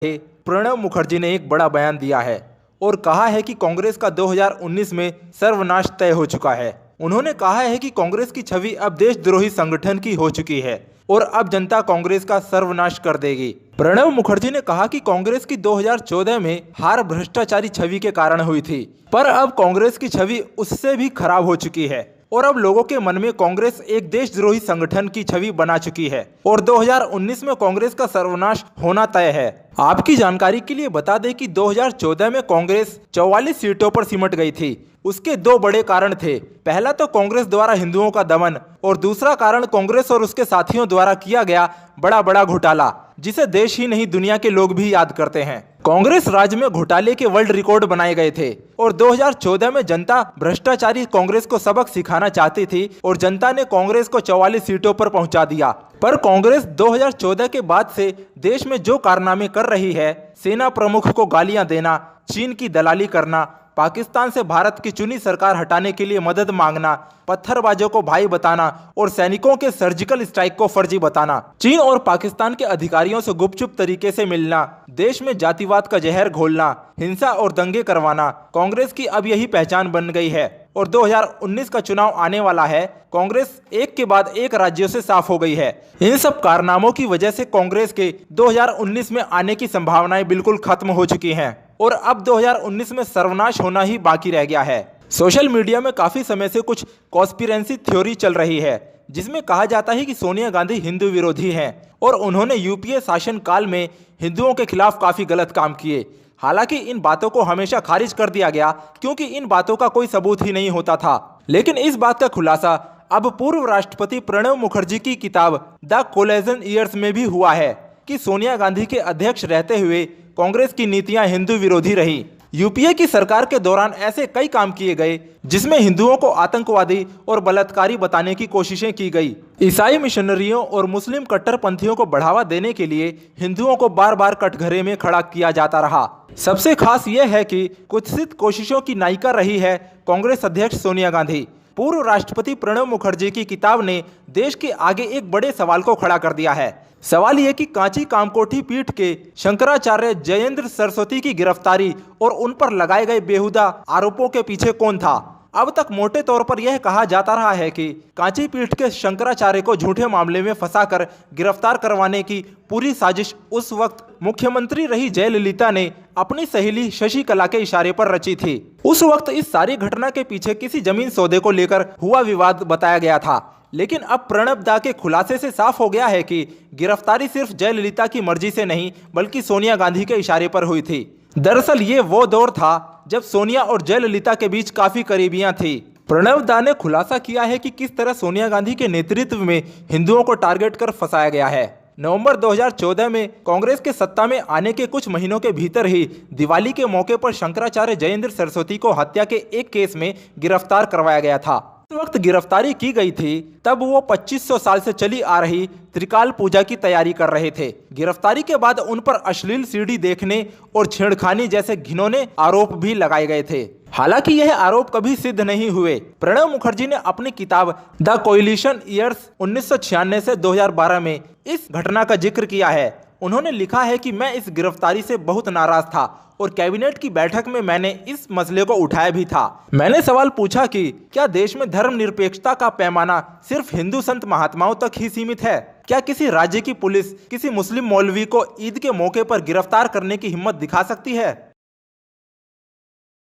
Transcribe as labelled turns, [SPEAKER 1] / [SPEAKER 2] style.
[SPEAKER 1] प्रणब मुखर्जी ने एक बड़ा बयान दिया है और कहा है कि कांग्रेस का 2019 में सर्वनाश तय हो चुका है। उन्होंने कहा है कि कांग्रेस की छवि अब देशद्रोही संगठन की हो चुकी है और अब जनता कांग्रेस का सर्वनाश कर देगी। प्रणब मुखर्जी ने कहा कि कांग्रेस की 2014 में हार भ्रष्टाचारी छवि के कारण हुई थी, पर अब कांग्रेस की छवि उससे भी खराब हो चुकी है और अब लोगों के मन में कांग्रेस एक देशद्रोही संगठन की छवि बना चुकी है और 2019 में कांग्रेस का सर्वनाश होना तय है। आपकी जानकारी के लिए बता दें कि 2014 में कांग्रेस 44 सीटों पर सिमट गई थी। उसके दो बड़े कारण थे। पहला तो कांग्रेस द्वारा हिंदुओं का दमन और दूसरा कारण कांग्रेस और उसके साथियों द्वारा किया गया बड़ा घोटाला, जिसे देश ही नहीं दुनिया के लोग भी याद करते हैं। कांग्रेस राज्य में घोटाले के वर्ल्ड रिकॉर्ड बनाए गए थे और 2014 में जनता भ्रष्टाचारी कांग्रेस को सबक सिखाना चाहती थी और जनता ने कांग्रेस को 44 सीटों पर पहुंचा दिया। पर कांग्रेस 2014 के बाद से देश में जो कारनामे कर रही है, सेना प्रमुख को गालियां देना, चीन की दलाली करना, पाकिस्तान से भारत की चुनी सरकार हटाने के लिए मदद मांगना, पत्थरबाजों को भाई बताना और सैनिकों के सर्जिकल स्ट्राइक को फर्जी बताना, चीन और पाकिस्तान के अधिकारियों से गुपचुप तरीके से मिलना, देश में जातिवाद का जहर घोलना, हिंसा और दंगे करवाना कांग्रेस की अब यही पहचान बन गई है। और 2019 का चुनाव आने वाला है। कांग्रेस एक के बाद एक राज्यों से साफ हो गई है। इन सब कारनामों की वजह से कांग्रेस के 2019 में आने की संभावनाएं बिल्कुल खत्म हो चुकी हैं और अब 2019 में सर्वनाश होना ही बाकी रह गया है। सोशल मीडिया में काफी समय से कुछ कॉन्स्पिरेसी थ्योरी चल रही है, जिसमें कहा जाता है कि सोनिया गांधी हिंदू विरोधी हैं और उन्होंने यूपीए शासन काल में हिंदुओं के खिलाफ काफी गलत काम किए। हालांकि इन बातों को हमेशा खारिज कर दिया गया क्योंकि इन बातों का कोई सबूत ही नहीं होता था। लेकिन इस बात का खुलासा अब पूर्व राष्ट्रपति प्रणब मुखर्जी की किताब द कोलेजन ईयर्स में भी हुआ है कि सोनिया गांधी के अध्यक्ष रहते हुए कांग्रेस की नीतियां हिंदू विरोधी रही। यूपीए की सरकार के दौरान ऐसे कई काम किए गए जिसमें हिंदुओं को आतंकवादी और बलात्कारी बताने की कोशिशें की गई। ईसाई मिशनरियों और मुस्लिम कट्टरपंथियों को बढ़ावा देने के लिए हिंदुओं को बार बार कटघरे में खड़ा किया जाता रहा। सबसे खास यह है कि कुत्सित कोशिशों की नायिका रही है कांग्रेस अध्यक्ष सोनिया गांधी। पूर्व राष्ट्रपति प्रणब मुखर्जी की किताब ने देश के आगे एक बड़े सवाल को खड़ा कर दिया है। सवाल यह कि कांची कामकोठी पीठ के शंकराचार्य जयेंद्र सरस्वती की गिरफ्तारी और उन पर लगाए गए बेहुदा आरोपों के पीछे कौन था। अब तक मोटे तौर पर यह कहा जाता रहा है कि कांची पीठ के शंकराचार्य को झूठे मामले में फंसाकर गिरफ्तार करवाने की पूरी साजिश उस वक्त मुख्यमंत्री रही जयललिता ने अपनी सहेली शशिकला के इशारे पर रची थी। उस वक्त इस सारी घटना के पीछे किसी जमीन सौदे को लेकर हुआ विवाद बताया गया था। लेकिन अब प्रणब दा के खुलासे से साफ हो गया है कि गिरफ्तारी सिर्फ जयललिता की मर्जी से नहीं बल्कि सोनिया गांधी के इशारे पर हुई थी। दरअसल ये वो दौर था जब सोनिया और जयललिता के बीच काफी करीबियां थी। प्रणब दा ने खुलासा किया है कि किस तरह सोनिया गांधी के नेतृत्व में हिंदुओं को टारगेट कर फंसाया गया है। नवंबर 2014 में कांग्रेस के सत्ता में आने के कुछ महीनों के भीतर ही दिवाली के मौके पर शंकराचार्य जयेंद्र सरस्वती को हत्या के एक केस में गिरफ्तार करवाया गया था। उस वक्त गिरफ्तारी की गई थी तब वो 2500 साल से चली आ रही त्रिकाल पूजा की तैयारी कर रहे थे। गिरफ्तारी के बाद उन पर अश्लील सीडी देखने और छेड़खानी जैसे घिनौने आरोप भी लगाए गए थे। हालांकि यह आरोप कभी सिद्ध नहीं हुए। प्रणब मुखर्जी ने अपनी किताब द कोएलिशन ईयर्स 1996 से 2012 में इस घटना का जिक्र किया है। उन्होंने लिखा है कि मैं इस गिरफ्तारी से बहुत नाराज था और कैबिनेट की बैठक में मैंने इस मसले को उठाया भी था। मैंने सवाल पूछा कि क्या देश में धर्मनिरपेक्षता का पैमाना सिर्फ हिंदू संत महात्माओं तक ही सीमित है? क्या किसी राज्य की पुलिस किसी मुस्लिम मौलवी को ईद के मौके पर गिरफ्तार करने की हिम्मत दिखा सकती है?